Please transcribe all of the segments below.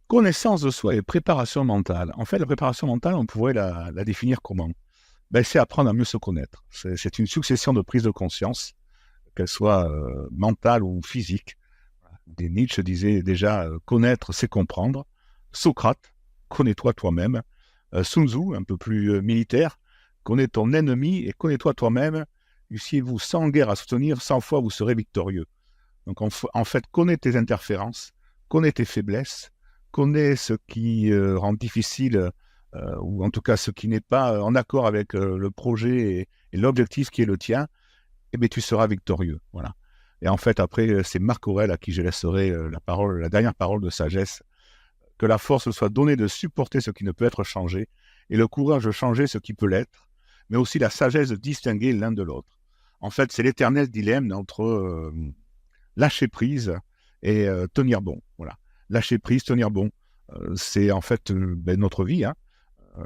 Connaissance de soi et préparation mentale. En fait, la préparation mentale, on pourrait la définir comment? Ben, c'est apprendre à mieux se connaître. C'est une succession de prises de conscience, qu'elles soient mentales ou physiques. Nietzsche disait déjà connaître, c'est comprendre. Socrate, connais-toi toi-même. Sun Tzu, un peu plus militaire, connais ton ennemi et connais-toi toi-même. Eussiez-vous 100 guerres à soutenir, 100 fois vous serez victorieux. Donc en fait, connais tes interférences, connais tes faiblesses, connais ce qui rend difficile, ou en tout cas ce qui n'est pas en accord avec le projet et l'objectif qui est le tien, et bien tu seras victorieux. Voilà. Et en fait, après, c'est Marc Aurèle à qui je laisserai la parole, la dernière parole de sagesse, que la force soit donnée de supporter ce qui ne peut être changé, et le courage de changer ce qui peut l'être, mais aussi la sagesse de distinguer l'un de l'autre. En fait, c'est l'éternel dilemme entre lâcher prise et tenir bon. Voilà. Lâcher prise, tenir bon. C'est en fait notre vie. Hein.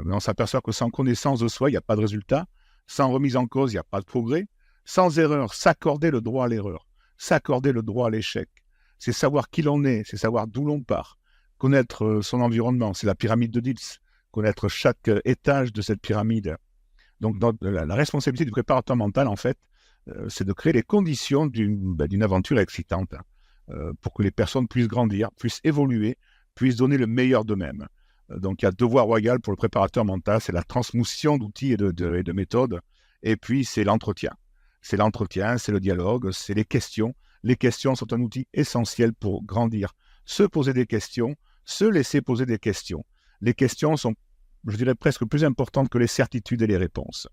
Mais on s'aperçoit que sans connaissance de soi, il n'y a pas de résultat. Sans remise en cause, il n'y a pas de progrès. Sans erreur, s'accorder le droit à l'erreur. S'accorder le droit à l'échec. C'est savoir qui l'on est, c'est savoir d'où l'on part. Connaître son environnement, c'est la pyramide de Diels. Connaître chaque étage de cette pyramide. Donc, la responsabilité du préparateur mental, en fait, c'est de créer les conditions d'une aventure excitante, hein, pour que les personnes puissent grandir, puissent évoluer, puissent donner le meilleur d'eux-mêmes. Donc, il y a devoir royal pour le préparateur mental, c'est la transmission d'outils et de méthodes, et puis c'est l'entretien. C'est l'entretien, c'est le dialogue, c'est les questions. Les questions sont un outil essentiel pour grandir. Se poser des questions, se laisser poser des questions. Les questions sont, je dirais, presque plus importantes que les certitudes et les réponses.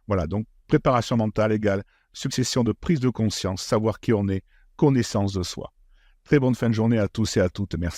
Voilà, donc préparation mentale égale succession de prises de conscience, savoir qui on est, connaissance de soi. Très bonne fin de journée à tous et à toutes. Merci.